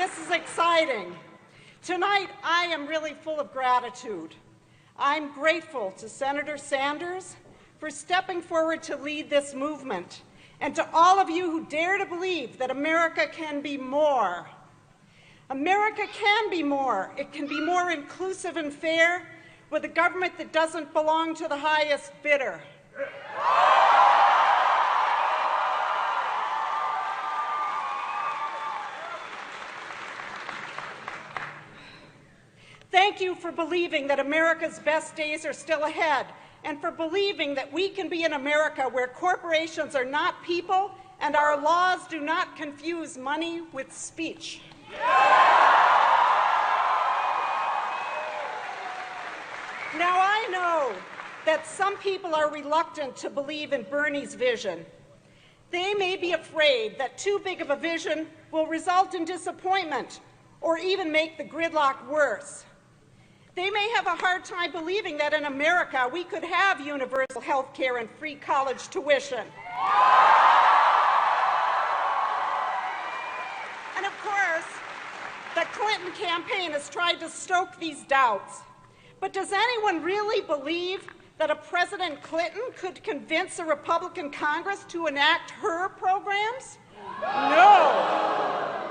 this is exciting. Tonight, I am really full of gratitude. I'm grateful to Senator Sanders for stepping forward to lead this movement, and to all of you who dare to believe that America can be more. America can be more. It can be more inclusive and fair with a government that doesn't belong to the highest bidder. Thank you for believing that America's best days are still ahead, and for believing that we can be in America where corporations are not people and our laws do not confuse money with speech. Now, I know that some people are reluctant to believe in Bernie's vision. They may be afraid that too big of a vision will result in disappointment or even make the gridlock worse. They may have a hard time believing that in America we could have universal health care and free college tuition. And of course, the Clinton campaign has tried to stoke these doubts. But does anyone really believe that a President Clinton could convince a Republican Congress to enact her programs? No.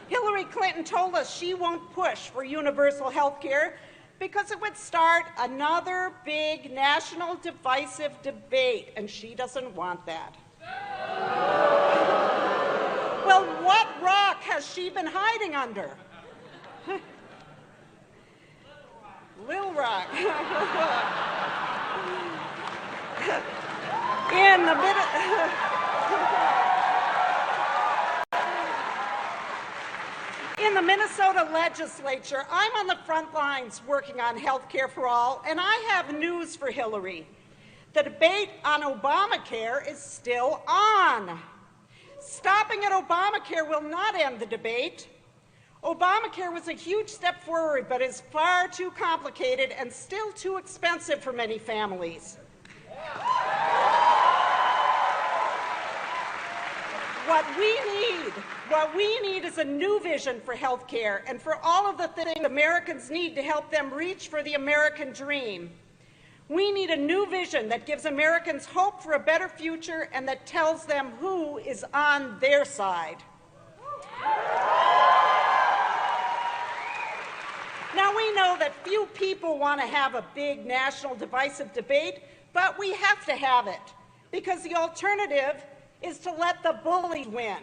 Hillary Clinton told us she won't push for universal health care because it would start another big national divisive debate, and she doesn't want that. Well, what rock has she been hiding under? Little Rock. In the Minnesota legislature, I'm on the front lines working on health care for all, and I have news for Hillary. The debate on Obamacare is still on. Stopping at Obamacare will not end the debate. Obamacare was a huge step forward, but is far too complicated and still too expensive for many families. What we need is a new vision for health care and for all of the things Americans need to help them reach for the American dream. We need a new vision that gives Americans hope for a better future and that tells them who is on their side. Now, we know that few people want to have a big national divisive debate, but we have to have it, because the alternative is to let the bully win.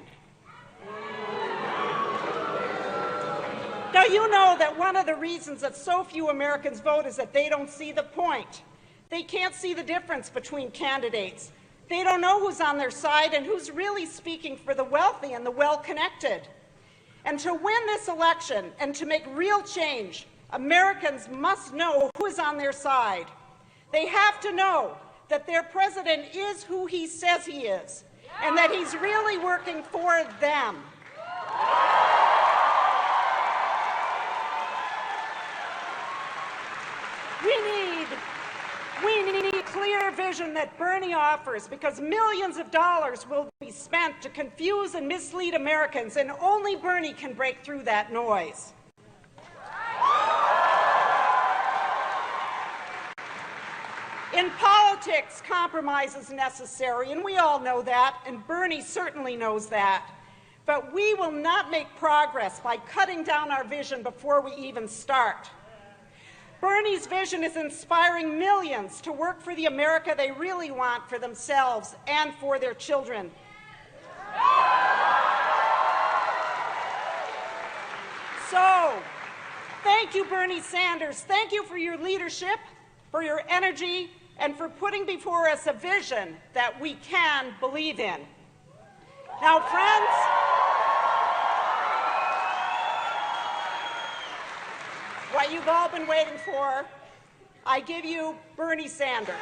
Now, you know that one of the reasons that so few Americans vote is that they don't see the point. They can't see the difference between candidates. They don't know who's on their side and who's really speaking for the wealthy and the well-connected. And to win this election and to make real change, Americans must know who is on their side. They have to know that their president is who he says he is, and that he's really working for them. We need a clear vision that Bernie offers, because millions of dollars will be spent to confuse and mislead Americans, and only Bernie can break through that noise. In politics, compromise is necessary, and we all know that, and Bernie certainly knows that. But we will not make progress by cutting down our vision before we even start. Bernie's vision is inspiring millions to work for the America they really want for themselves and for their children. So, thank you, Bernie Sanders. Thank you for your leadership, for your energy, and for putting before us a vision that we can believe in. Now, friends, what you've all been waiting for, I give you Bernie Sanders.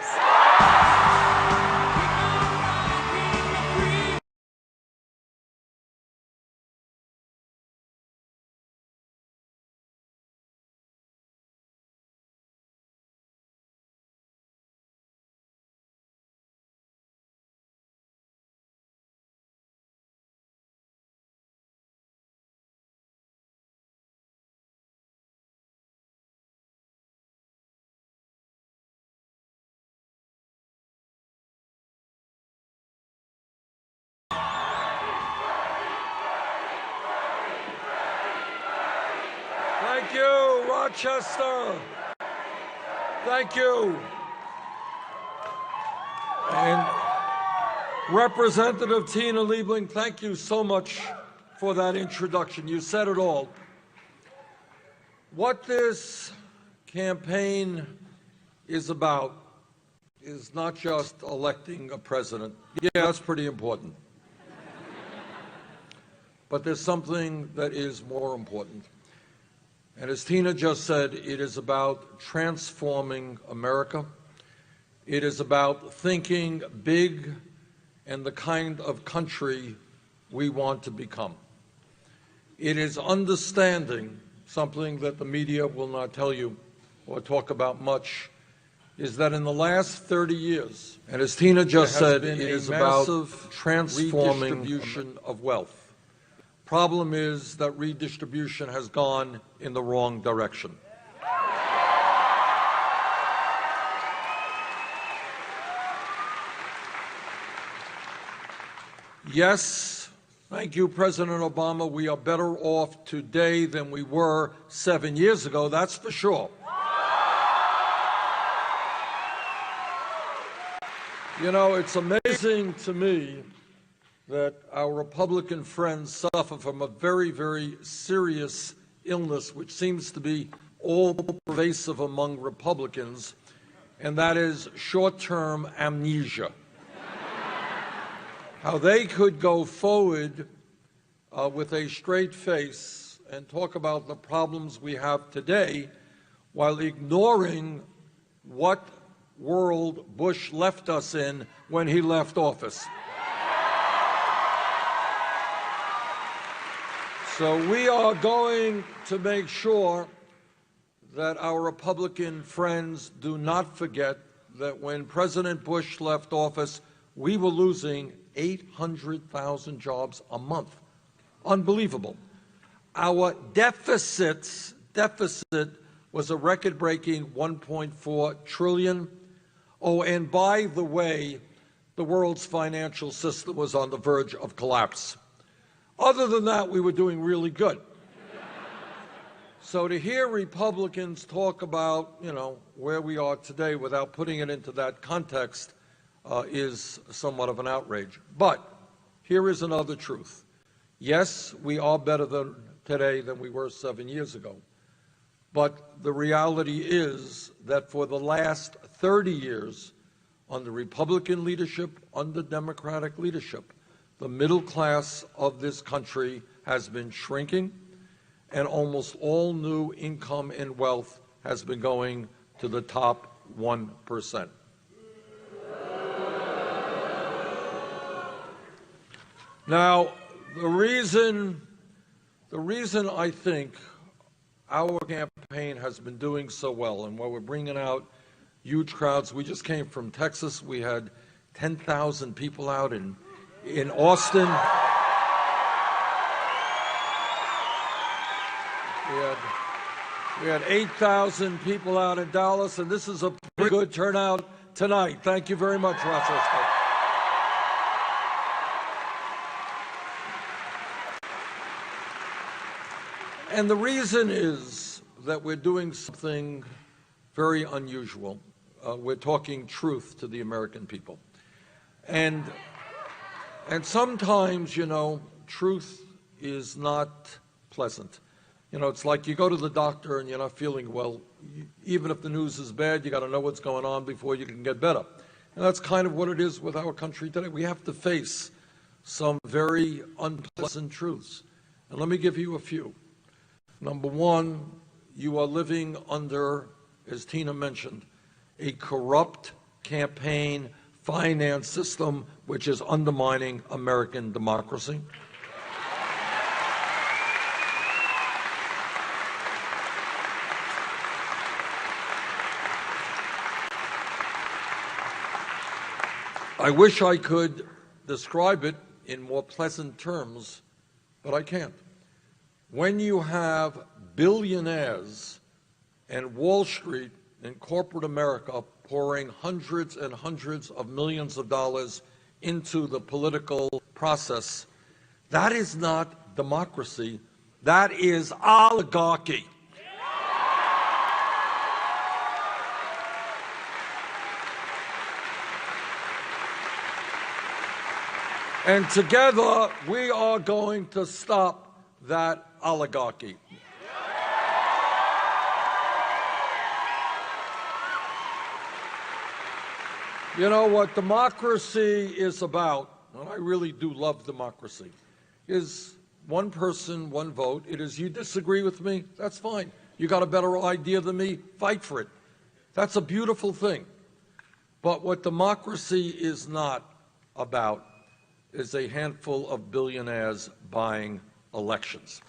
Rochester. Thank you. And Representative Tina Liebling, thank you so much for that introduction. You said it all. What this campaign is about is not just electing a president. Yeah, that's pretty important. But there's something that is more important. And as Tina just said, it is about transforming America. It is about thinking big and the kind of country we want to become. It is understanding something that the media will not tell you or talk about much, is that in the last 30 years, and as Tina just said, it is about transforming redistribution of wealth. Problem is that redistribution has gone in the wrong direction. Yes, thank you, President Obama. We are better off today than we were 7 years ago, that's for sure. You know, it's amazing to me that our Republican friends suffer from a very, very serious illness, which seems to be all pervasive among Republicans, and that is short-term amnesia. How they could go forward with a straight face and talk about the problems we have today while ignoring what world Bush left us in when he left office. So we are going to make sure that our Republican friends do not forget that when President Bush left office, we were losing 800,000 jobs a month. Unbelievable. Our deficit was a record-breaking $1.4 trillion. Oh, and by the way, the world's financial system was on the verge of collapse. Other than that, we were doing really good. So to hear Republicans talk about, where we are today without putting it into that context is somewhat of an outrage. But here is another truth. Yes, we are better today than we were 7 years ago. But the reality is that for the last 30 years, under Republican leadership, under Democratic leadership, the middle class of this country has been shrinking, and almost all new income and wealth has been going to the top 1%. Now, the reason I think our campaign has been doing so well and why we're bringing out huge crowds, we just came from Texas. We had 10,000 people out in Austin. We had 8,000 people out in Dallas, and this is a pretty good turnout tonight. Thank you very much, Rochester. And the reason is that we're doing something very unusual. We're talking truth to the American people. And sometimes, truth is not pleasant. It's like you go to the doctor and you're not feeling well. Even if the news is bad, you got to know what's going on before you can get better. And that's kind of what it is with our country today. We have to face some very unpleasant truths. And let me give you a few. Number one, you are living under, as Tina mentioned, a corrupt campaign finance system which is undermining American democracy. I wish I could describe it in more pleasant terms, but I can't. When you have billionaires and Wall Street and corporate America pouring hundreds and hundreds of millions of dollars into the political process, that is not democracy, that is oligarchy. And together, we are going to stop that oligarchy. You know what democracy is about, and I really do love democracy, is one person, one vote. It is you disagree with me, that's fine. You got a better idea than me, fight for it. That's a beautiful thing. But what democracy is not about is a handful of billionaires buying elections.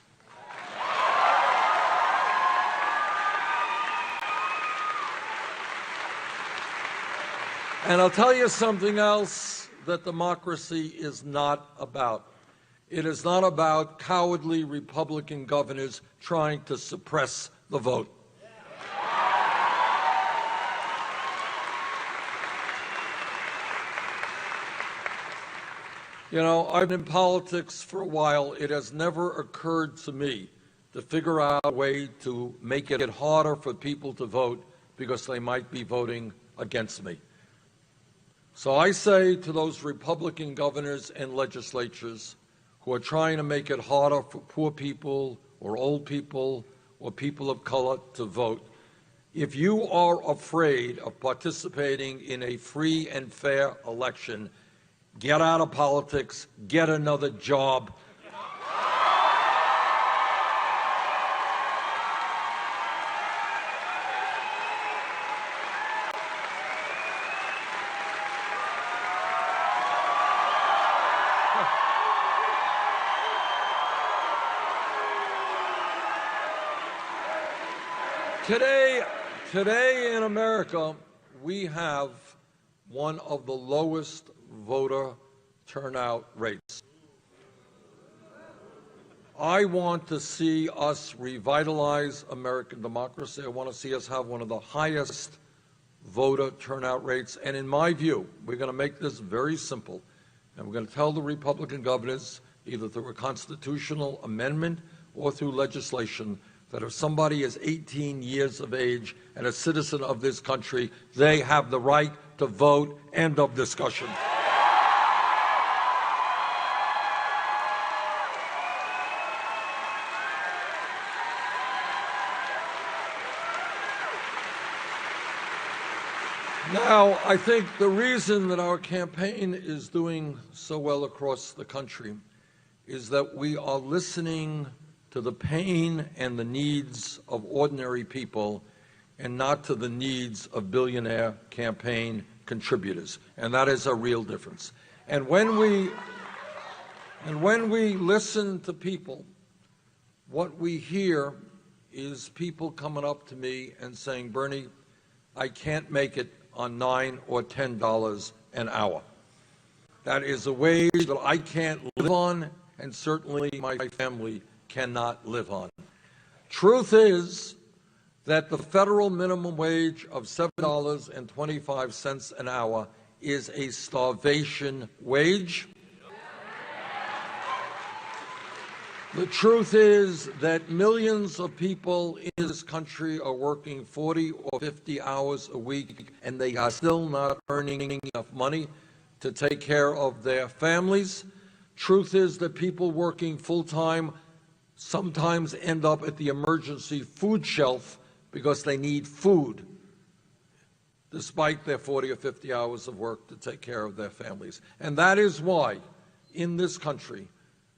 And I'll tell you something else that democracy is not about. It is not about cowardly Republican governors trying to suppress the vote. You know, I've been in politics for a while. It has never occurred to me to figure out a way to make it harder for people to vote because they might be voting against me. So I say to those Republican governors and legislatures who are trying to make it harder for poor people or old people or people of color to vote, if you are afraid of participating in a free and fair election, get out of politics, get another job. Today in America, we have one of the lowest voter turnout rates. I want to see us revitalize American democracy. I want to see us have one of the highest voter turnout rates. And in my view, we're going to make this very simple. And we're going to tell the Republican governors, either through a constitutional amendment or through legislation, that if somebody is 18 years of age and a citizen of this country, they have the right to vote. End of discussion. Now, I think the reason that our campaign is doing so well across the country is that we are listening to the pain and the needs of ordinary people and not to the needs of billionaire campaign contributors. And that is a real difference. And when we listen to people, what we hear is people coming up to me and saying, Bernie, I can't make it on $9 or $10 an hour. That is a wage that I can't live on, and certainly my family cannot live on. Truth is that the federal minimum wage of $7.25 an hour is a starvation wage. The truth is that millions of people in this country are working 40 or 50 hours a week, and they are still not earning enough money to take care of their families. Truth is that people working full-time sometimes end up at the emergency food shelf because they need food, despite their 40 or 50 hours of work to take care of their families. And that is why, in this country,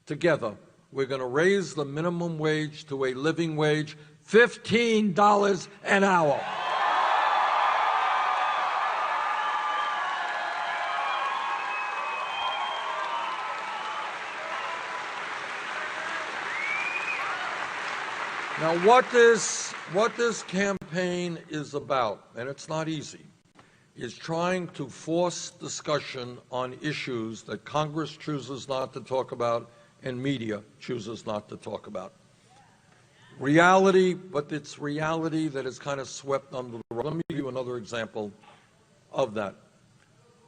together, we're going to raise the minimum wage to a living wage, $15 an hour. Now, what this campaign is about, and it's not easy, is trying to force discussion on issues that Congress chooses not to talk about and media chooses not to talk about. Reality, but it's reality that is kind of swept under the rug. Let me give you another example of that.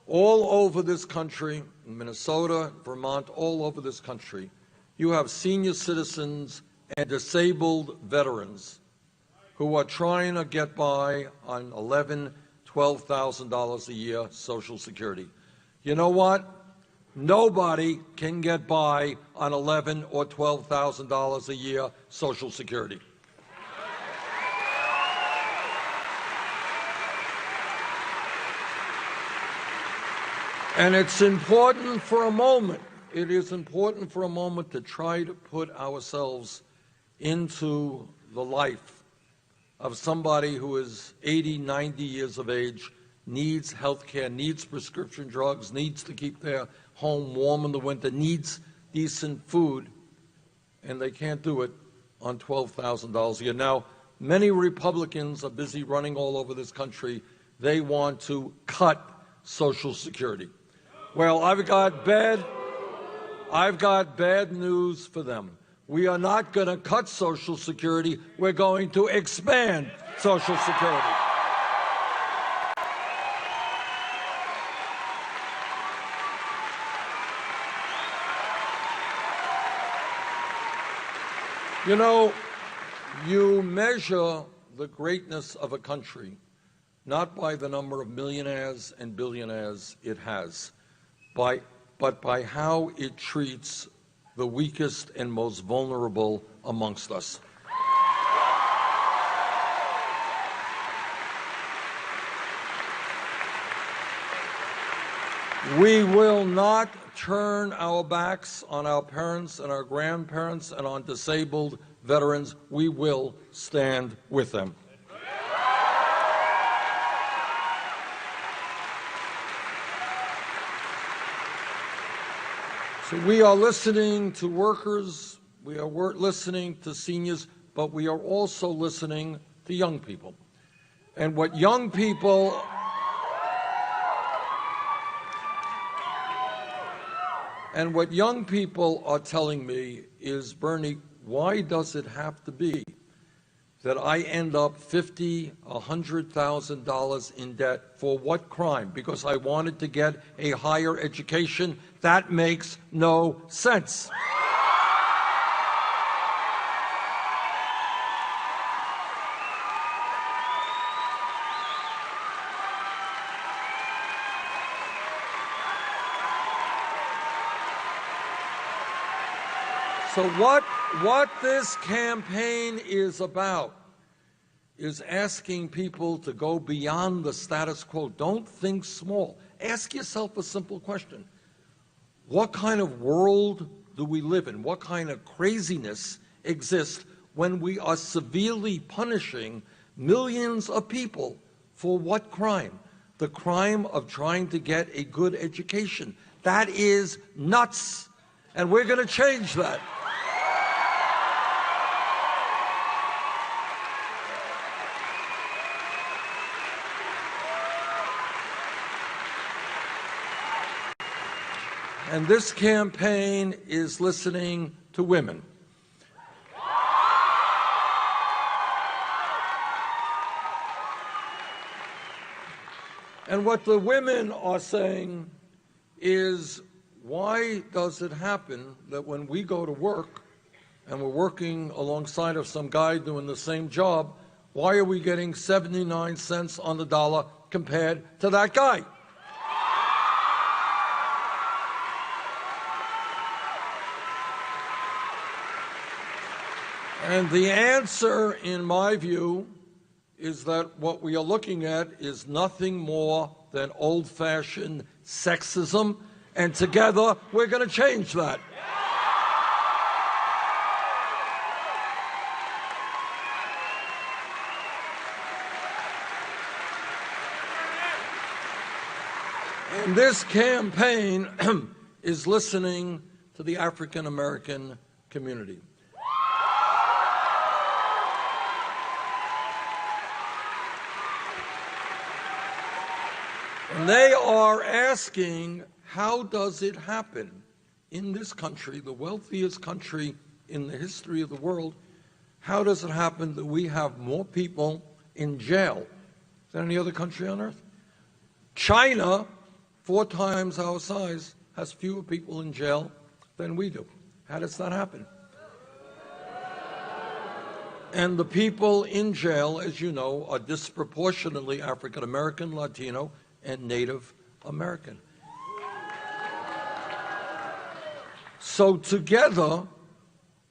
All over this country, in Minnesota, Vermont, all over this country, you have senior citizens and disabled veterans who are trying to get by on $11,000, $12,000 a year Social Security. You know what? Nobody can get by on $11,000 or $12,000 a year Social Security. And it's important for a moment, it is important for a moment to try to put ourselves into the life of somebody who is 80, 90 years of age, needs health care, needs prescription drugs, needs to keep their home warm in the winter, needs decent food, and they can't do it on $12,000 a year. Now, many Republicans are busy running all over this country. They want to cut Social Security. Well, I've got bad news for them. We are not going to cut Social Security. We're going to expand Social Security. You know, you measure the greatness of a country not by the number of millionaires and billionaires it has, but by how it treats the weakest and most vulnerable amongst us. We will not turn our backs on our parents and our grandparents and on disabled veterans. We will stand with them. So we are listening to workers, we are listening to seniors, but we are also listening to young people. And what young people are telling me is, Bernie, why does it have to be that I end up $50,000, $100,000 in debt for what crime? Because I wanted to get a higher education? That makes no sense. So what this campaign is about is asking people to go beyond the status quo. Don't think small. Ask yourself a simple question. What kind of world do we live in? What kind of craziness exists when we are severely punishing millions of people for what crime? The crime of trying to get a good education. That is nuts. And we're going to change that. And this campaign is listening to women. And what the women are saying is, why does it happen that when we go to work and we're working alongside of some guy doing the same job, why are we getting 79 cents on the dollar compared to that guy? And the answer, in my view, is that what we are looking at is nothing more than old-fashioned sexism, and together we're going to change that. And this campaign is listening to the African American community. And they are asking, how does it happen in this country, the wealthiest country in the history of the world, how does it happen that we have more people in jail than any other country on earth? China, 4 times our size, has fewer people in jail than we do. How does that happen? And the people in jail, as you know, are disproportionately African American, Latino, and Native American. So together,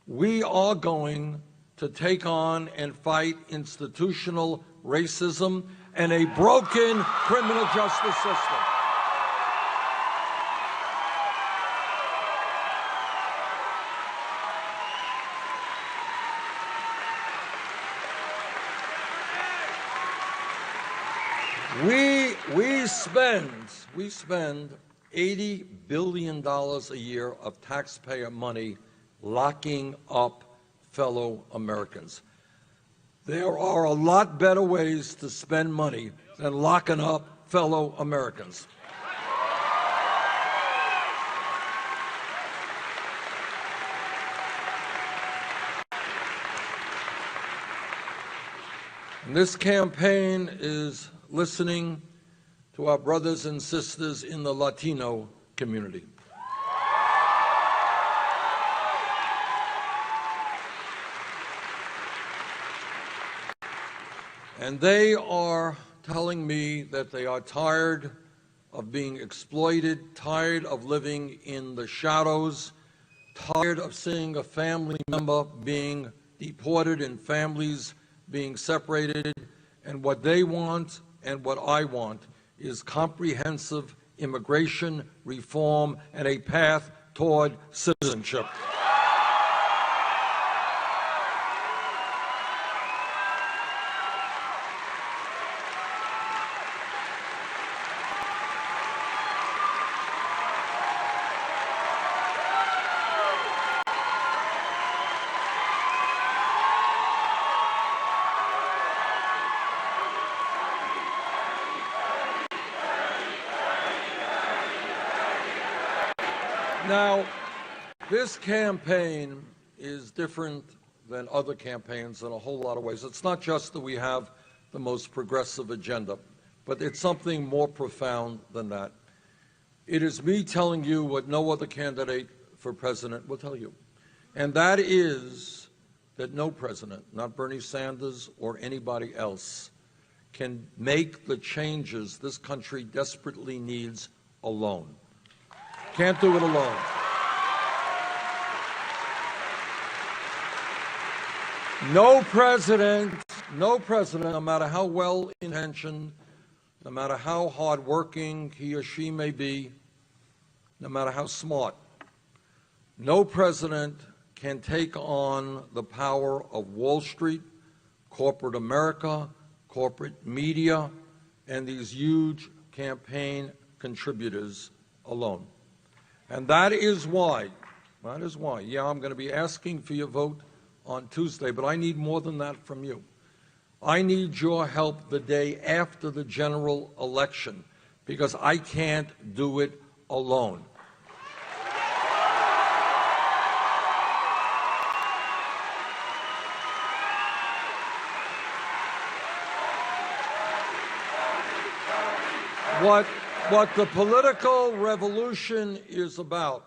we are going to take on and fight institutional racism and a broken criminal justice system. We spend $80 billion a year of taxpayer money locking up fellow Americans. There are a lot better ways to spend money than locking up fellow Americans. And this campaign is listening to our brothers and sisters in the Latino community. And they are telling me that they are tired of being exploited, tired of living in the shadows, tired of seeing a family member being deported and families being separated. And what they want and what I want is comprehensive immigration reform and a path toward citizenship. Now, this campaign is different than other campaigns in a whole lot of ways. It's not just that we have the most progressive agenda, but it's something more profound than that. It is me telling you what no other candidate for president will tell you, and that is that no president, not Bernie Sanders or anybody else, can make the changes this country desperately needs alone. Can't do it alone. No president, no matter how well-intentioned, no matter how hard-working he or she may be, no matter how smart, no president can take on the power of Wall Street, corporate America, corporate media, and these huge campaign contributors alone. And that is why, yeah, I'm going to be asking for your vote on Tuesday, but I need more than that from you. I need your help the day after the general election, because I can't do it alone. What the political revolution is about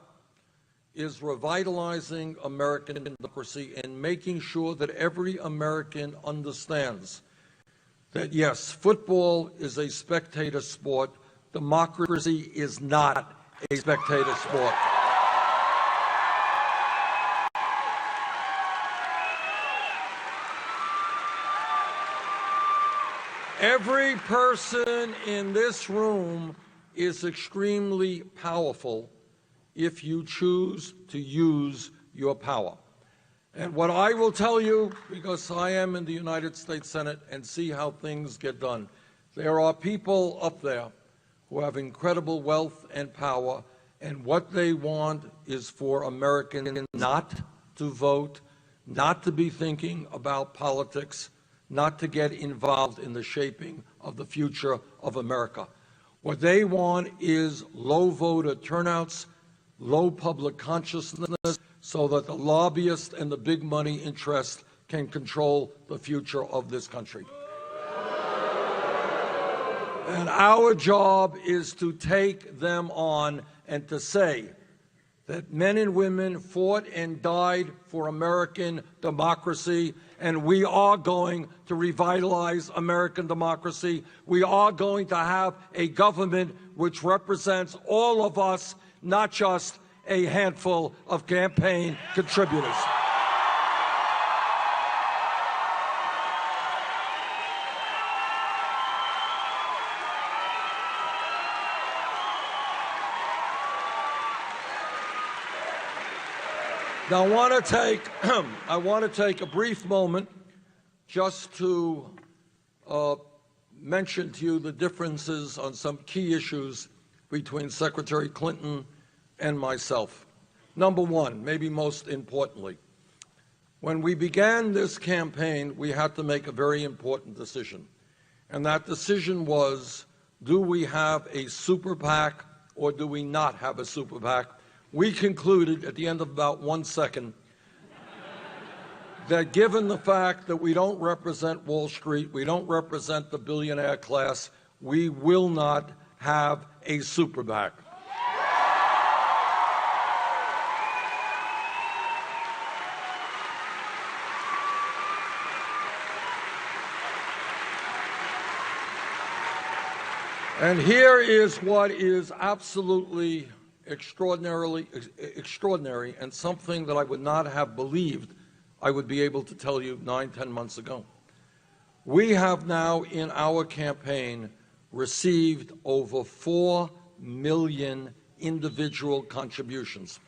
is revitalizing American democracy and making sure that every American understands that, yes, football is a spectator sport. Democracy is not a spectator sport. Every person in this room is extremely powerful if you choose to use your power. And what I will tell you, because I am in the United States Senate and see how things get done, there are people up there who have incredible wealth and power, and what they want is for Americans not to vote, not to be thinking about politics, not to get involved in the shaping of the future of America. What they want is low voter turnouts, low public consciousness, so that the lobbyists and the big money interests can control the future of this country. And our job is to take them on and to say that men and women fought and died for American democracy, and we are going to revitalize American democracy. We are going to have a government which represents all of us, not just a handful of campaign contributors. Now, I want to take a brief moment just to mention to you the differences on some key issues between Secretary Clinton and myself. Number one, maybe most importantly, when we began this campaign, we had to make a very important decision. And that decision was, do we have a super PAC or do we not have a super PAC? We concluded at the end of about 1 second that given the fact that we don't represent Wall Street, we don't represent the billionaire class, we will not have a super PAC. And here is what is absolutely extraordinary and something that I would not have believed I would be able to tell you 9-10 months ago. We have now in our campaign received over 4 million individual contributions.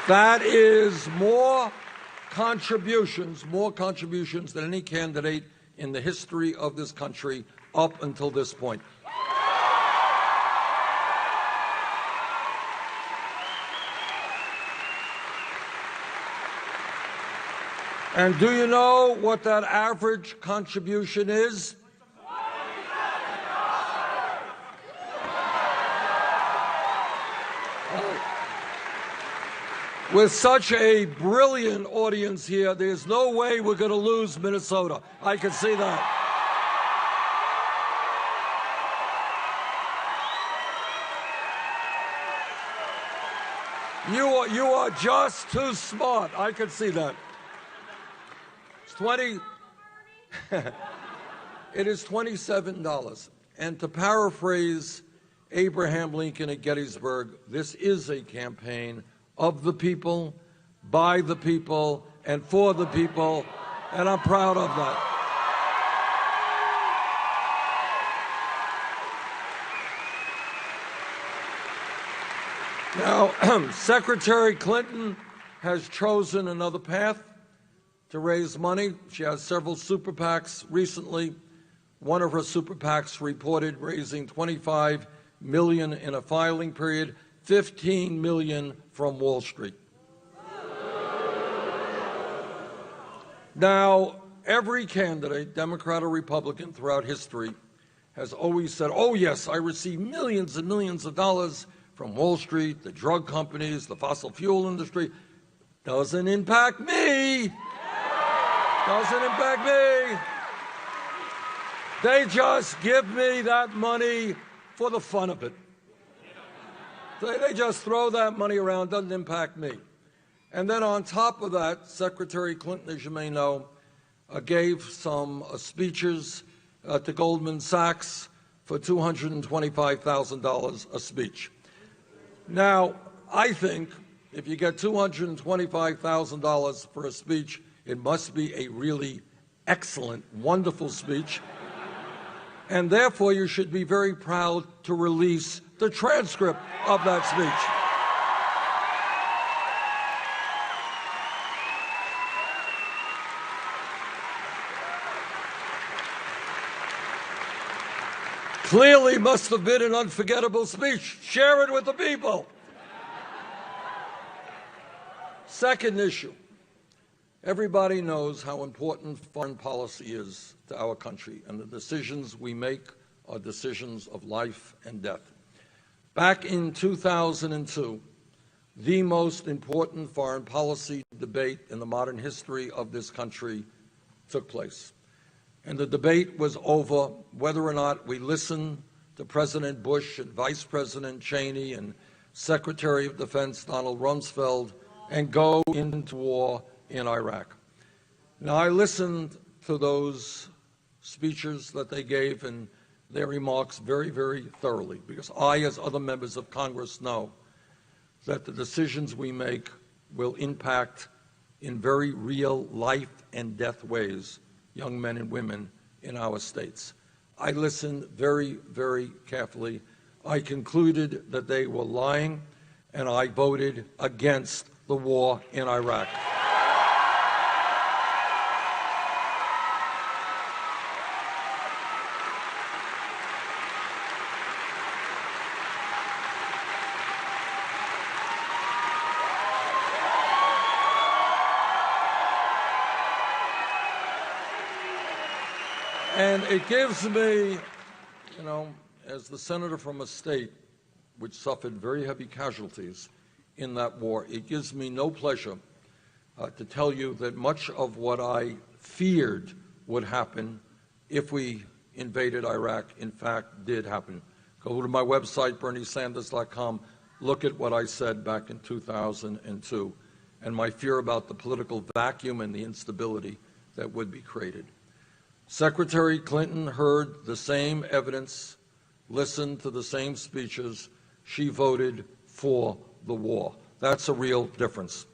That is more contributions than any candidate in the history of this country up until this point. And do you know what that average contribution is? With such a brilliant audience here, there's no way we're going to lose Minnesota. I can see that. You are just too smart. I can see that. It is $27. And to paraphrase Abraham Lincoln at Gettysburg, this is a campaign of the people, by the people, and for the people, and I'm proud of that. Now, Secretary Clinton has chosen another path to raise money. She has several super PACs recently. One of her super PACs reported raising $25 million in a filing period, $15 million from Wall Street. Now, every candidate, Democrat or Republican, throughout history has always said, oh yes, I receive millions and millions of dollars from Wall Street, the drug companies, the fossil fuel industry. Doesn't impact me. Doesn't impact me. They just give me that money for the fun of it. They just throw that money around, doesn't impact me. And then on top of that, Secretary Clinton, as you may know, gave some speeches to Goldman Sachs for $225,000 a speech. Now, I think if you get $225,000 for a speech, it must be a really excellent, wonderful speech. And therefore, you should be very proud to release the transcript of that speech. Clearly must have been an unforgettable speech. Share it with the people. Second issue. Everybody knows how important foreign policy is to our country, and the decisions we make are decisions of life and death. Back in 2002, the most important foreign policy debate in the modern history of this country took place. And the debate was over whether or not we listen to President Bush and Vice President Cheney and Secretary of Defense Donald Rumsfeld and go into war in Iraq. Now, I listened to those speeches that they gave and their remarks very, very thoroughly, because I, as other members of Congress, know that the decisions we make will impact in very real life and death ways young men and women in our states. I listened very, very carefully. I concluded that they were lying, and I voted against the war in Iraq. And it gives me, as the senator from a state which suffered very heavy casualties in that war, it gives me no pleasure to tell you that much of what I feared would happen if we invaded Iraq, in fact, did happen. Go to my website, berniesanders.com, look at what I said back in 2002, and my fear about the political vacuum and the instability that would be created. Secretary Clinton heard the same evidence, listened to the same speeches. She voted for the war. That's a real difference.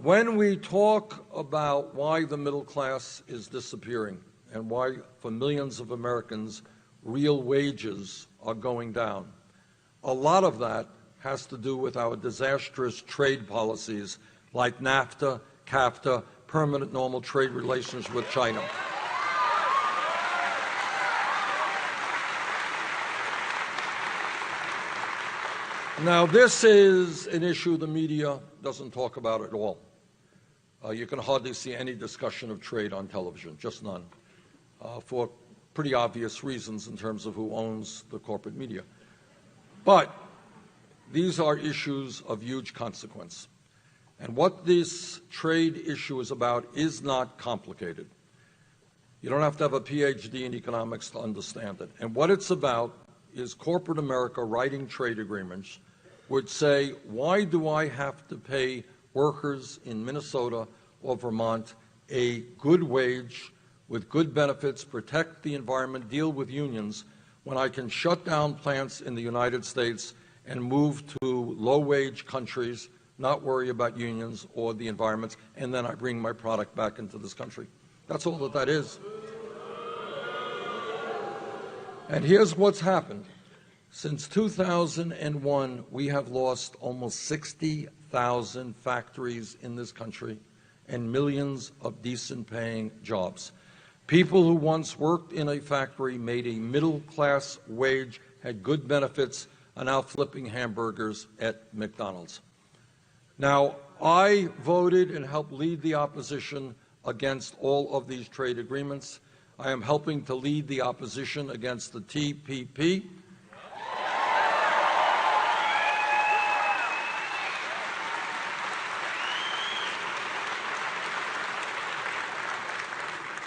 When we talk about why the middle class is disappearing and why, for millions of Americans, real wages are going down, a lot of that has to do with our disastrous trade policies like NAFTA, CAFTA, permanent normal trade relations with China. Now, this is an issue the media doesn't talk about at all. You can hardly see any discussion of trade on television, just none, for pretty obvious reasons in terms of who owns the corporate media. But these are issues of huge consequence. And what this trade issue is about is not complicated. You don't have to have a PhD in economics to understand it. And what it's about is corporate America writing trade agreements which say, why do I have to pay workers in Minnesota or Vermont a good wage with good benefits, protect the environment, deal with unions, when I can shut down plants in the United States and move to low-wage countries, not worry about unions or the environments, and then I bring my product back into this country. That's all that is. And here's what's happened. Since 2001, we have lost almost 60,000 factories in this country and millions of decent-paying jobs. People who once worked in a factory, made a middle-class wage, had good benefits, are now flipping hamburgers at McDonald's. Now, I voted and helped lead the opposition against all of these trade agreements. I am helping to lead the opposition against the TPP.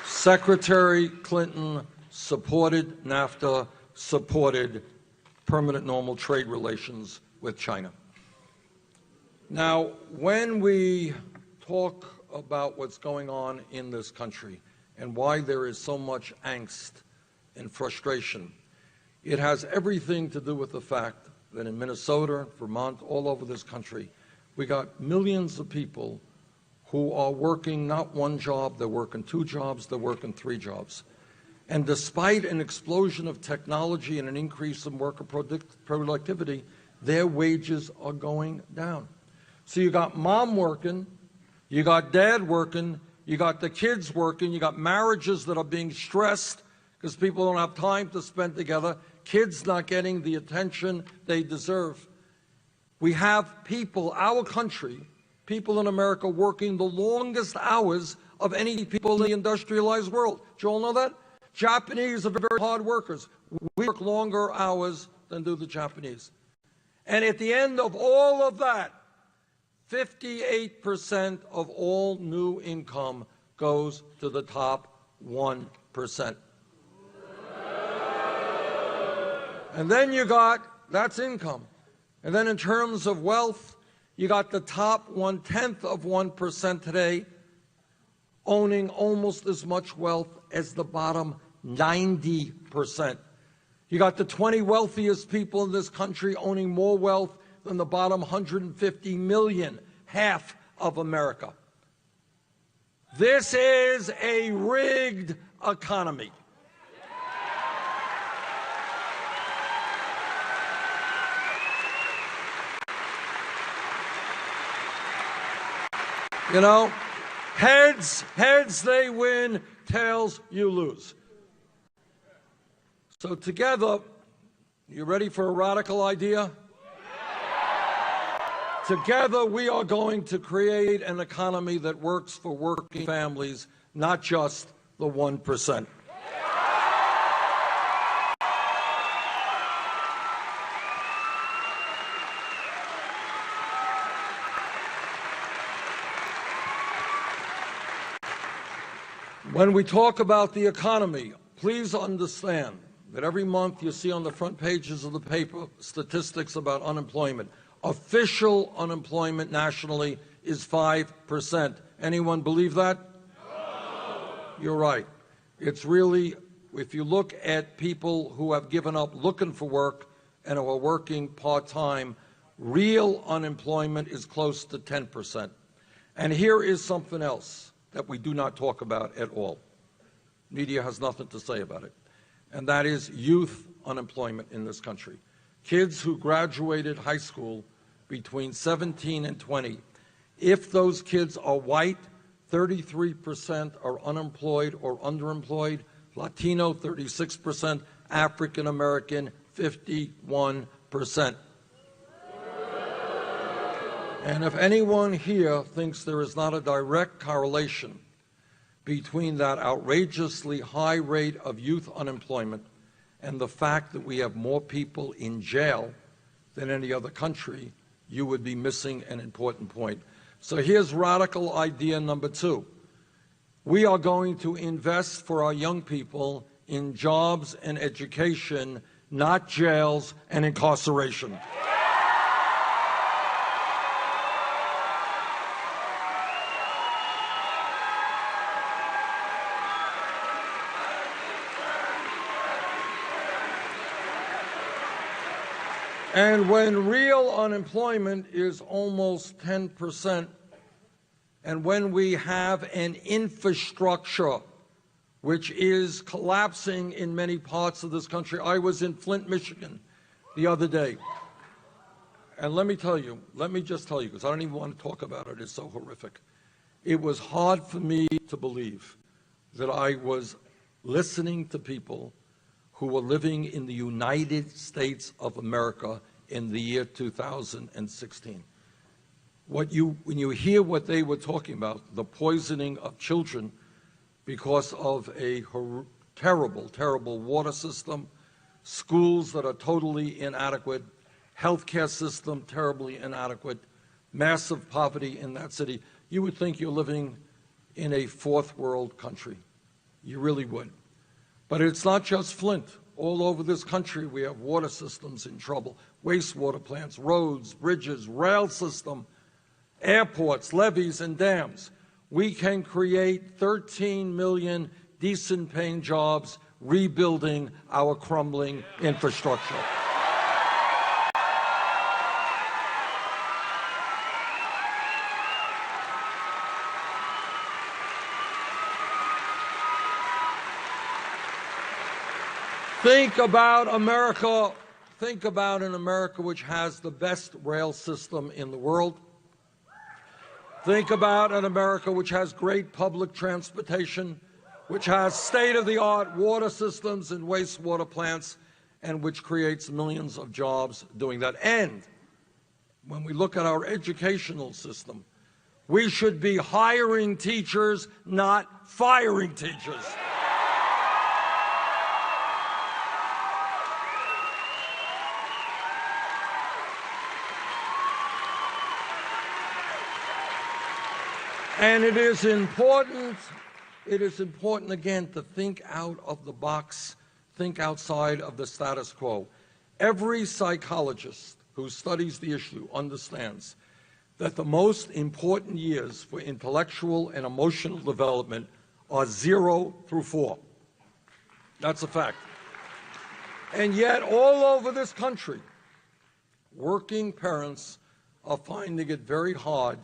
Secretary Clinton supported NAFTA, supported permanent normal trade relations with China. Now, when we talk about what's going on in this country and why there is so much angst and frustration, it has everything to do with the fact that in Minnesota, Vermont, all over this country, we got millions of people who are working not one job, they're working two jobs, they're working three jobs. And despite an explosion of technology and an increase in worker productivity, their wages are going down. So you got mom working, you got dad working, you got the kids working, you got marriages that are being stressed because people don't have time to spend together, kids not getting the attention they deserve. We have people, our country, people in America working the longest hours of any people in the industrialized world. Do you all know that? Japanese are very hard workers. We work longer hours than do the Japanese. And at the end of all of that, 58% of all new income goes to the top 1%. And then you got, that's income. And then in terms of wealth, you got the top 1/10 of 1% today owning almost as much wealth as the bottom 90%. You got the 20 wealthiest people in this country owning more wealth than the bottom 150 million, half of America. This is a rigged economy. You know, heads they win, tails you lose. So together, you ready for a radical idea? Together, we are going to create an economy that works for working families, not just the 1%. When we talk about the economy, please understand that every month you see on the front pages of the paper statistics about unemployment. Official unemployment nationally is 5%. Anyone believe that? No. You're right. It's really, if you look at people who have given up looking for work and who are working part-time, real unemployment is close to 10%. And here is something else that we do not talk about at all. Media has nothing to say about it. And that is youth unemployment in this country. Kids who graduated high school between 17 and 20. If those kids are white, 33% are unemployed or underemployed. Latino, 36%. African American, 51%. And if anyone here thinks there is not a direct correlation between that outrageously high rate of youth unemployment and the fact that we have more people in jail than any other country, you would be missing an important point. So here's radical idea number 2. We are going to invest for our young people in jobs and education, not jails and incarceration. And when real unemployment is almost 10%, and when we have an infrastructure which is collapsing in many parts of this country. I was in Flint, Michigan the other day. And let me just tell you, because I don't even want to talk about it, it's so horrific. It was hard for me to believe that I was listening to people who were living in the United States of America in the year 2016. When you hear what they were talking about, the poisoning of children because of a terrible, terrible water system, schools that are totally inadequate, healthcare system terribly inadequate, massive poverty in that city, you would think you're living in a fourth world country. You really would. But it's not just Flint. All over this country, we have water systems in trouble, wastewater plants, roads, bridges, rail system, airports, levees, and dams. We can create 13 million decent-paying jobs rebuilding our crumbling infrastructure. Think about America. Think about an America which has the best rail system in the world. Think about an America which has great public transportation, which has state-of-the-art water systems and wastewater plants, and which creates millions of jobs doing that. And when we look at our educational system, we should be hiring teachers, not firing teachers. And it is important again to think out of the box, think outside of the status quo. Every psychologist who studies the issue understands that the most important years for intellectual and emotional development are 0 through 4. That's a fact. And yet, all over this country, working parents are finding it very hard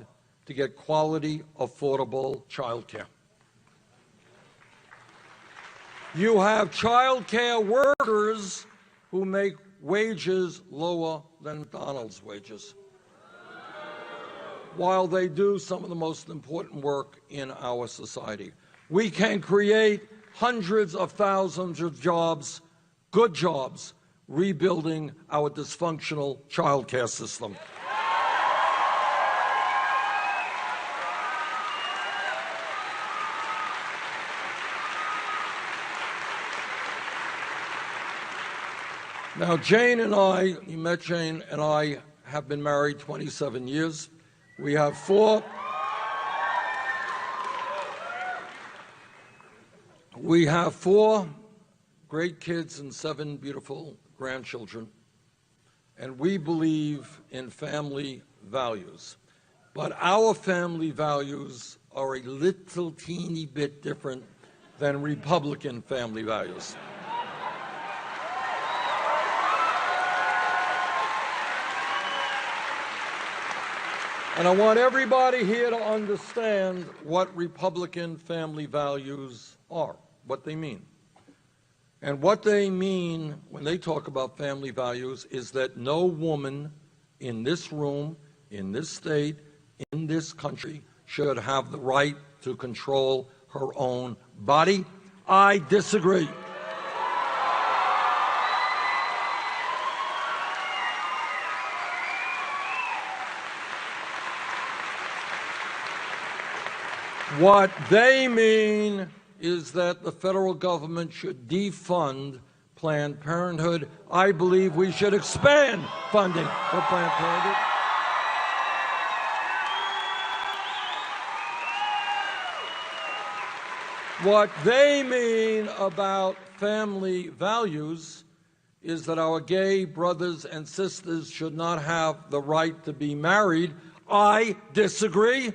to get quality, affordable child care. You have child care workers who make wages lower than McDonald's wages, while they do some of the most important work in our society. We can create hundreds of thousands of jobs, good jobs, rebuilding our dysfunctional child care system. Now, Jane and I, you met Jane and I, have been married 27 years. We have four great kids and 7 beautiful grandchildren. And we believe in family values. But our family values are a little teeny bit different than Republican family values. And I want everybody here to understand what Republican family values are, what they mean. And what they mean when they talk about family values is that no woman in this room, in this state, in this country should have the right to control her own body. I disagree. What they mean is that the federal government should defund Planned Parenthood. I believe we should expand funding for Planned Parenthood. What they mean about family values is that our gay brothers and sisters should not have the right to be married. I disagree.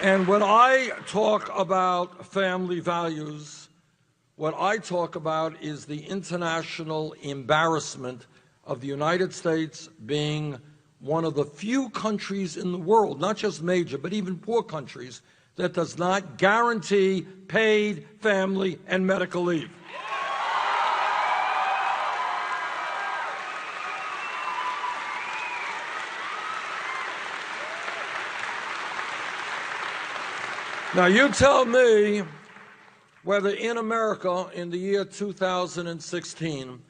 And when I talk about family values, what I talk about is the international embarrassment of the United States being one of the few countries in the world, not just major, but even poor countries, that does not guarantee paid family and medical leave. Now, you tell me whether in America in the year 2016,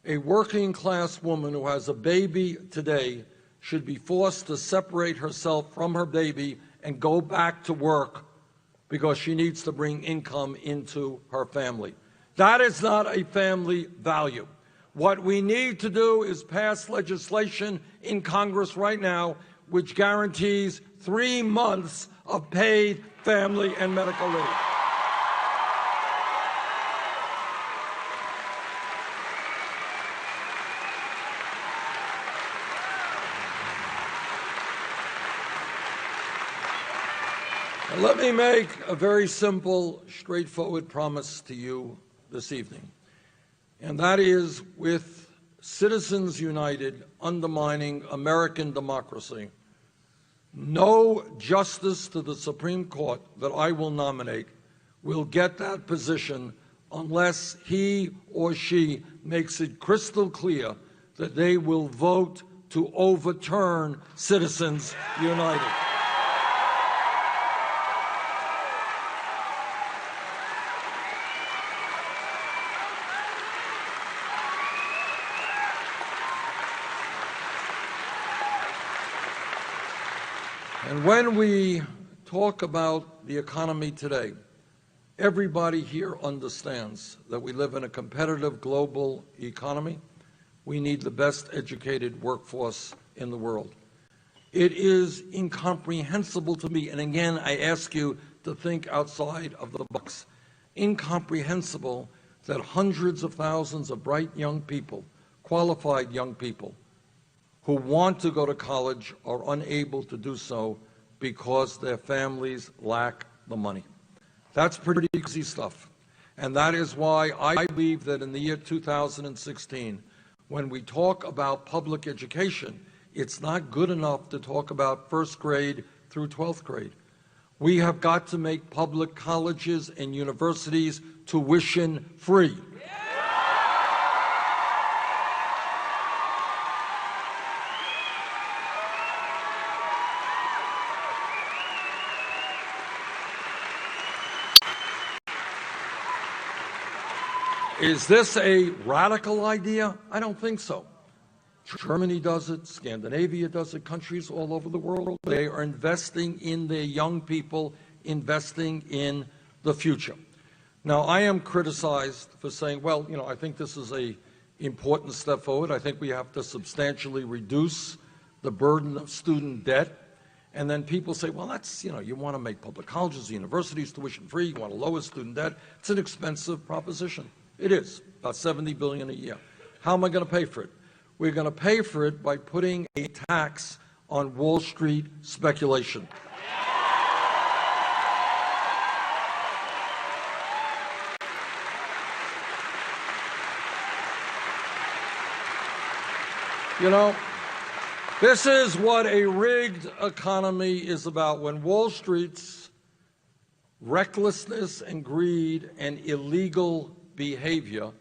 a working class woman who has a baby today should be forced to separate herself from her baby and go back to work because she needs to bring income into her family. That is not a family value. What we need to do is pass legislation in Congress right now which guarantees 3 months of paid family and medical leave. And let me make a very simple, straightforward promise to you this evening, and that is, with Citizens United undermining American democracy, no justice to the Supreme Court that I will nominate will get that position unless he or she makes it crystal clear that they will vote to overturn Citizens United. And when we talk about the economy today, everybody here understands that we live in a competitive global economy. We need the best educated workforce in the world. It is incomprehensible to me, and again, I ask you to think outside of the box. Incomprehensible that hundreds of thousands of bright young people, qualified young people, who want to go to college are unable to do so because their families lack the money. That's pretty easy stuff. And that is why I believe that in the year 2016, when we talk about public education, it's not good enough to talk about first grade through 12th grade. We have got to make public colleges and universities tuition free. Is this a radical idea? I don't think so. Germany does it, Scandinavia does it, countries all over the world. They are investing in their young people, investing in the future. Now, I am criticized for saying, well, I think this is an important step forward. I think we have to substantially reduce the burden of student debt. And then people say, well, that's, you want to make public colleges, universities tuition free, you want to lower student debt. It's an expensive proposition. It is, about $70 billion a year. How am I going to pay for it? We're going to pay for it by putting a tax on Wall Street speculation. This is what a rigged economy is about. When Wall Street's recklessness and greed and illegal behavior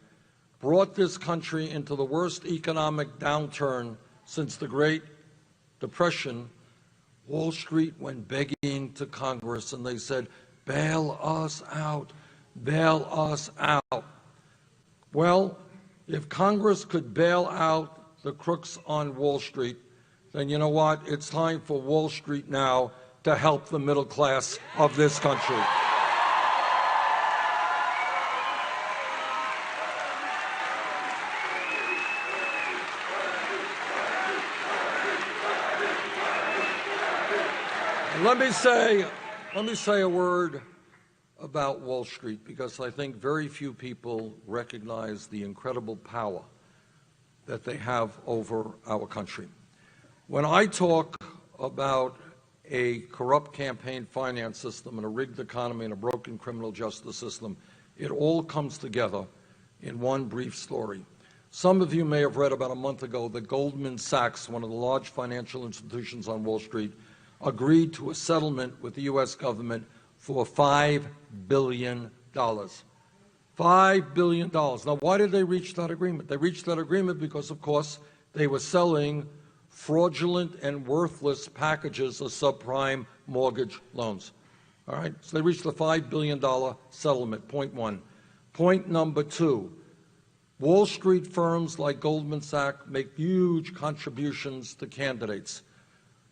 brought this country into the worst economic downturn since the Great Depression, Wall Street went begging to Congress and they said, bail us out, bail us out. Well, if Congress could bail out the crooks on Wall Street, then you know what? It's time for Wall Street now to help the middle class of this country. Let me say a word about Wall Street, because I think very few people recognize the incredible power that they have over our country. When I talk about a corrupt campaign finance system and a rigged economy and a broken criminal justice system, it all comes together in one brief story. Some of you may have read about a month ago that Goldman Sachs, one of the large financial institutions on Wall Street, agreed to a settlement with the U.S. government for $5 billion. $5 billion. Now, why did they reach that agreement? They reached that agreement because, of course, they were selling fraudulent and worthless packages of subprime mortgage loans. All right? So they reached the $5 billion settlement, point one. Point number two, Wall Street firms like Goldman Sachs make huge contributions to candidates.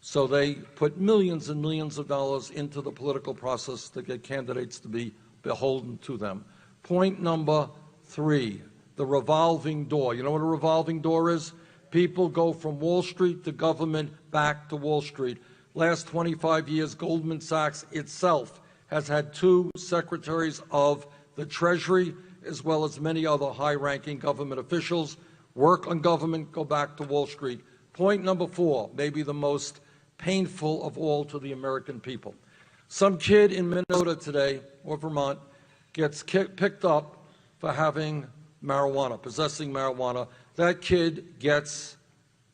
So they put millions and millions of dollars into the political process to get candidates to be beholden to them. Point number three, the revolving door. You know what a revolving door is? People go from Wall Street to government back to Wall Street. Last 25 years, Goldman Sachs itself has had 2 secretaries of the Treasury, as well as many other high-ranking government officials, work on government, go back to Wall Street. Point number 4, maybe the most painful of all to the American people. Some kid in Minnesota today, or Vermont, gets picked up for having marijuana, possessing marijuana. That kid gets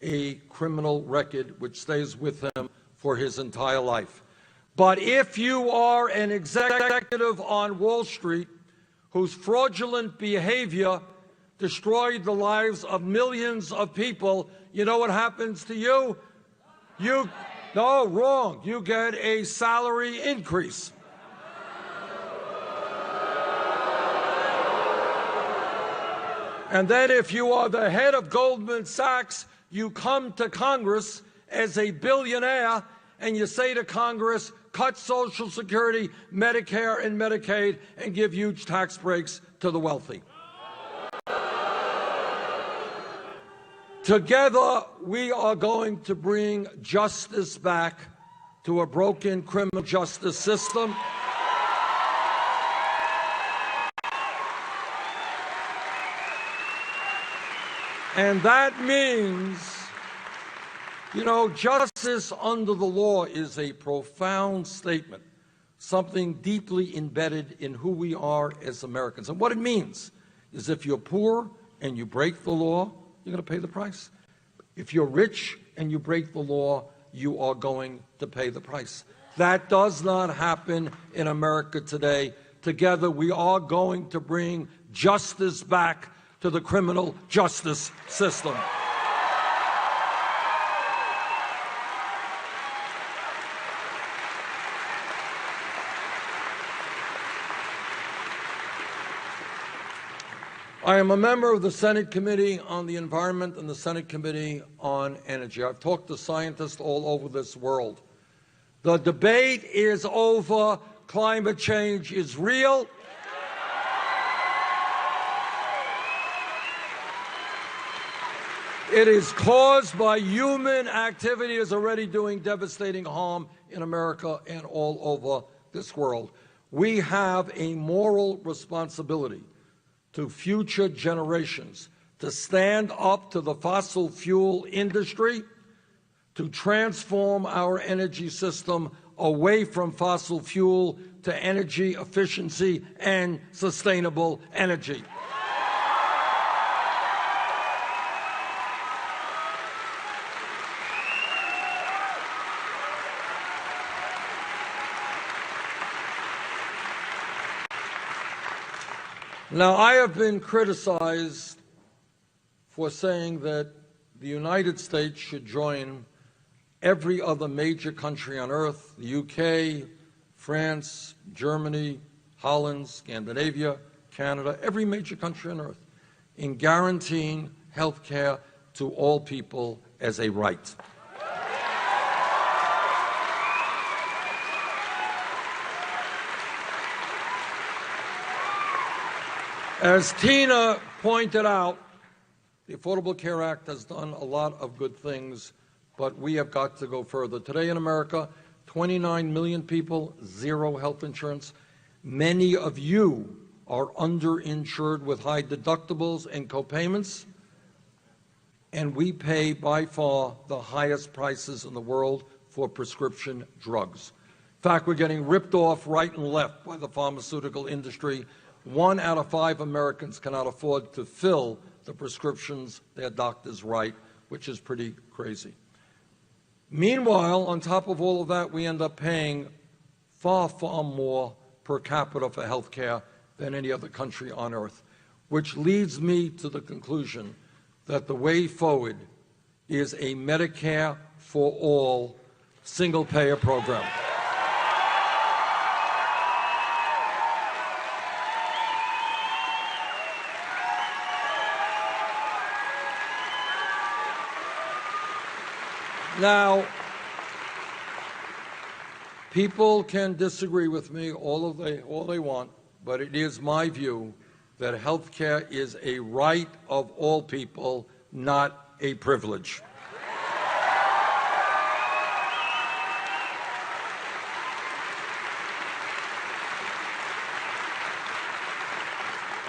a criminal record which stays with him for his entire life. But if you are an executive on Wall Street whose fraudulent behavior destroyed the lives of millions of people, you know what happens to you? No, wrong. You get a salary increase. And then if you are the head of Goldman Sachs, you come to Congress as a billionaire and you say to Congress, cut Social Security, Medicare, and Medicaid, and give huge tax breaks to the wealthy. Together, we are going to bring justice back to a broken criminal justice system. And that means, you know, justice under the law is a profound statement, something deeply embedded in who we are as Americans. And what it means is if you're poor and you break the law, you're going to pay the price. If you're rich and you break the law, you are going to pay the price. That does not happen in America today. Together, we are going to bring justice back to the criminal justice system. I am a member of the Senate Committee on the Environment and the Senate Committee on Energy. I've talked to scientists all over this world. The debate is over. Climate change is real. It is caused by human activity, is already doing devastating harm in America and all over this world. We have a moral responsibility to future generations to stand up to the fossil fuel industry, to transform our energy system away from fossil fuel to energy efficiency and sustainable energy. Now, I have been criticized for saying that the United States should join every other major country on earth, the UK, France, Germany, Holland, Scandinavia, Canada, every major country on earth, in guaranteeing health care to all people as a right. As Tina pointed out, the Affordable Care Act has done a lot of good things, but we have got to go further. Today in America, 29 million people, zero health insurance. Many of you are underinsured with high deductibles and copayments, and we pay by far the highest prices in the world for prescription drugs. In fact, we're getting ripped off right and left by the pharmaceutical industry. 1 out of 5 Americans cannot afford to fill the prescriptions their doctors write, which is pretty crazy. Meanwhile, on top of all of that, we end up paying far, far more per capita for health care than any other country on earth, which leads me to the conclusion that the way forward is a Medicare for all single-payer program. Now, people can disagree with me all they want, but it is my view that health care is a right of all people, not a privilege.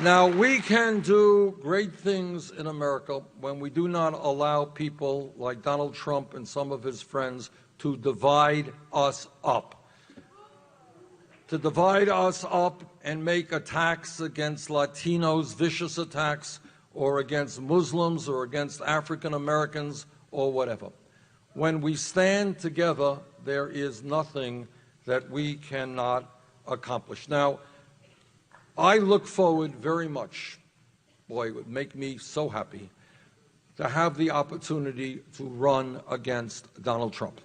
Now, we can do great things in America when we do not allow people like Donald Trump and some of his friends to divide us up. To divide us up and make attacks against Latinos, vicious attacks, or against Muslims or against African Americans or whatever. When we stand together, there is nothing that we cannot accomplish. Now, I look forward very much, boy, it would make me so happy, to have the opportunity to run against Donald Trump.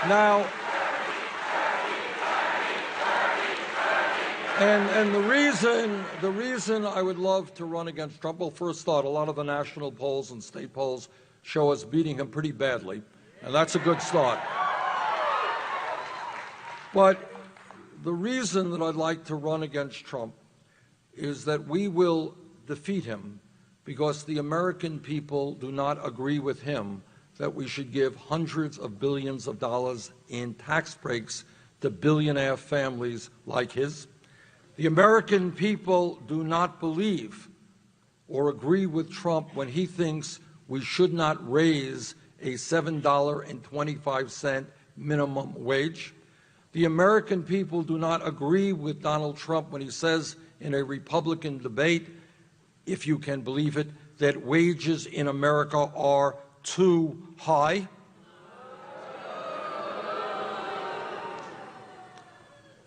Now, and the reason I would love to run against Trump, well, first thought, a lot of the national polls and state polls show us beating him pretty badly, and that's a good start. But the reason that I'd like to run against Trump is that we will defeat him because the American people do not agree with him, that we should give hundreds of billions of dollars in tax breaks to billionaire families like his. The American people do not believe or agree with Trump when he thinks we should not raise a $7.25 minimum wage. The American people do not agree with Donald Trump when he says in a Republican debate, if you can believe it, that wages in America are too high.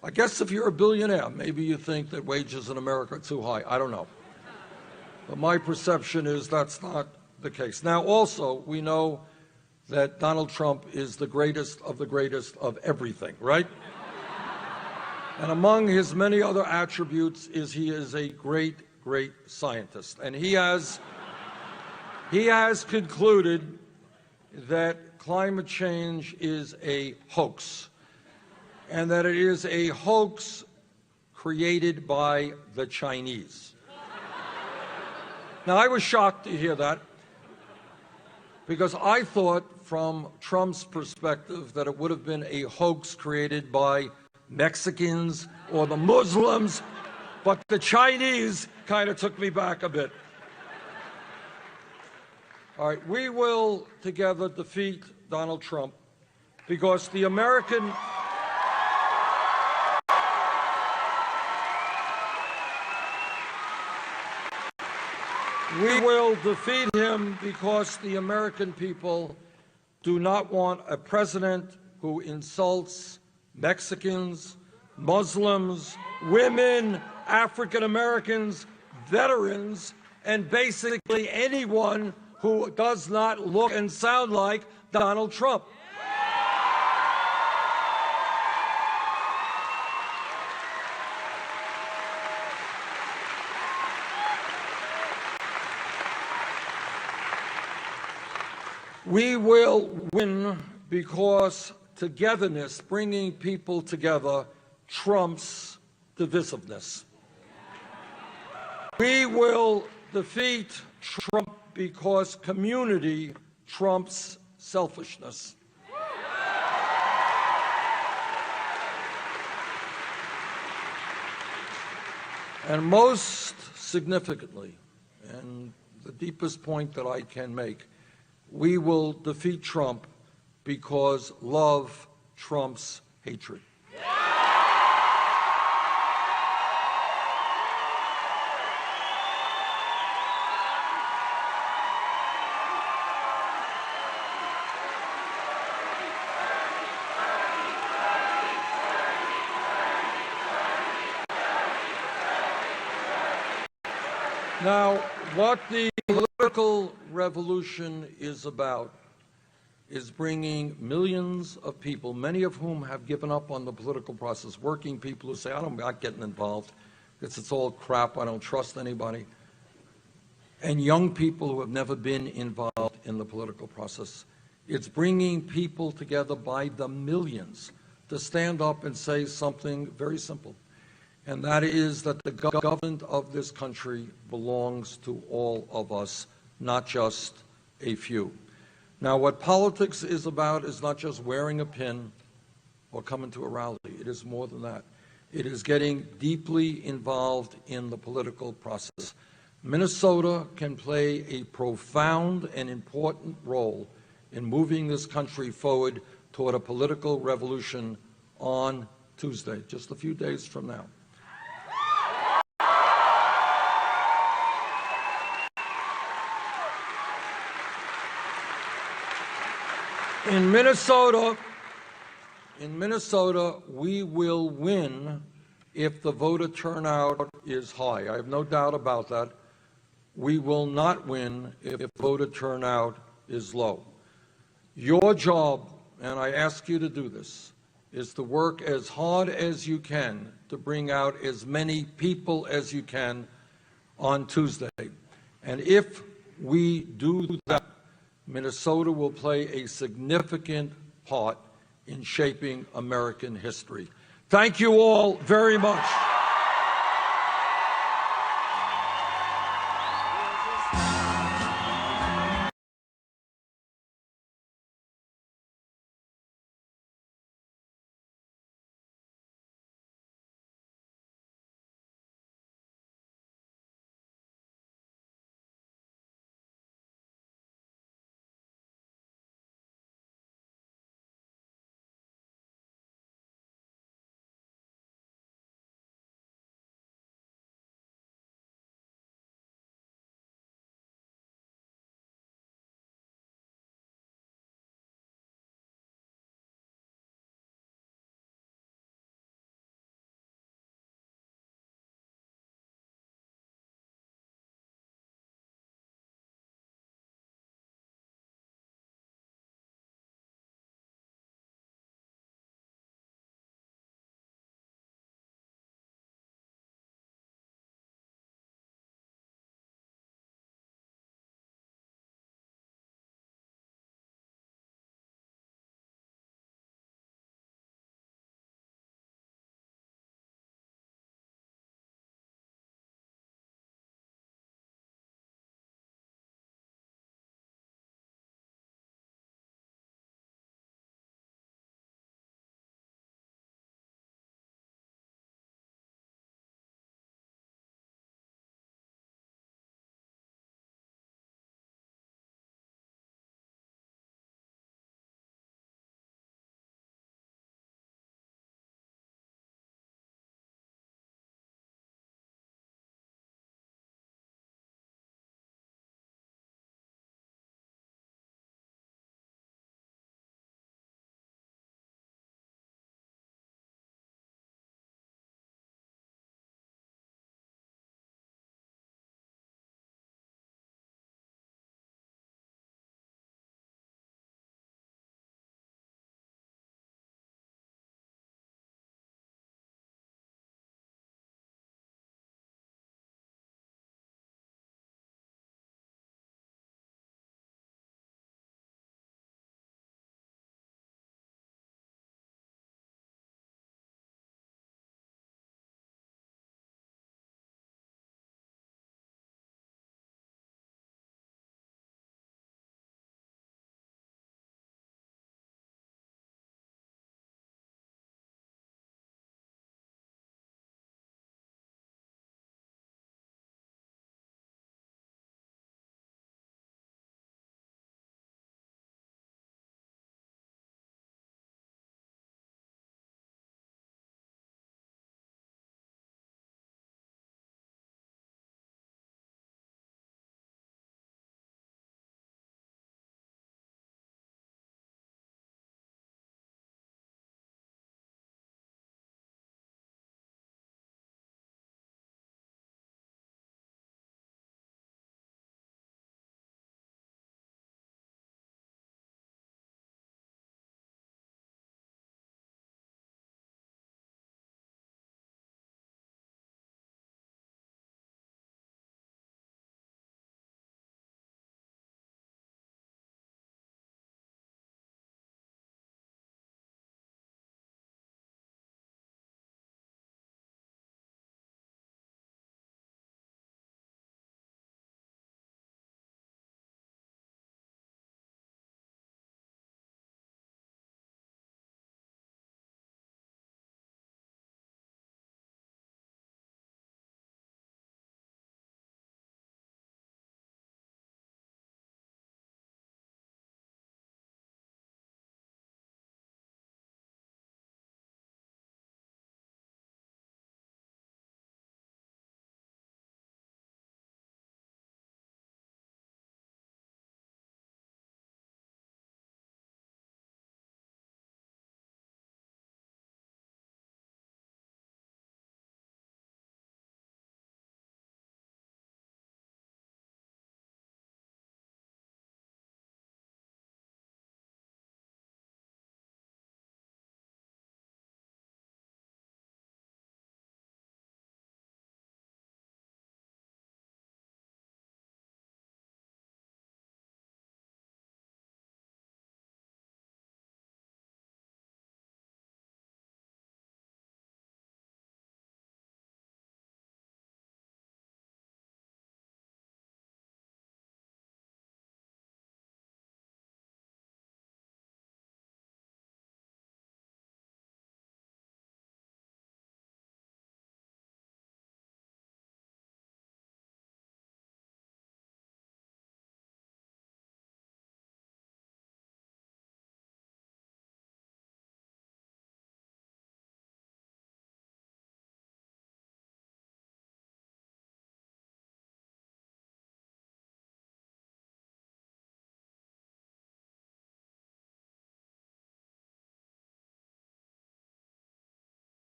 I guess if you're a billionaire, maybe you think that wages in America are too high. I don't know. But my perception is that's not the case. Now, also, we know that Donald Trump is the greatest of everything, right? And among his many other attributes is he is a great scientist. And he has concluded that climate change is a hoax, and that it is a hoax created by the Chinese. Now, I was shocked to hear that, because I thought from Trump's perspective that it would have been a hoax created by Mexicans or the Muslims, but the Chinese kind of took me back a bit. All right, we will together defeat Donald Trump because the American... We will defeat him because the American people do not want a president who insults Mexicans, Muslims, women, African Americans, veterans, and basically anyone who does not look and sound like Donald Trump. We will win because togetherness, bringing people together, trumps divisiveness. We will defeat Trump because community trumps selfishness. And most significantly, and the deepest point that I can make, we will defeat Trump because love trumps hatred. Now, what the political revolution is about is bringing millions of people, many of whom have given up on the political process, working people who say, I'm not getting involved, it's all crap, I don't trust anybody, and young people who have never been involved in the political process. It's bringing people together by the millions to stand up and say something very simple. And that is that the government of this country belongs to all of us, not just a few. Now, what politics is about is not just wearing a pin or coming to a rally. It is more than that. It is getting deeply involved in the political process. Minnesota can play a profound and important role in moving this country forward toward a political revolution on Tuesday, just a few days from now. In Minnesota, we will win if the voter turnout is high. I have no doubt about that. We will not win if voter turnout is low. Your job, and I ask you to do this, is to work as hard as you can to bring out as many people as you can on Tuesday. And if we do that, Minnesota will play a significant part in shaping American history. Thank you all very much.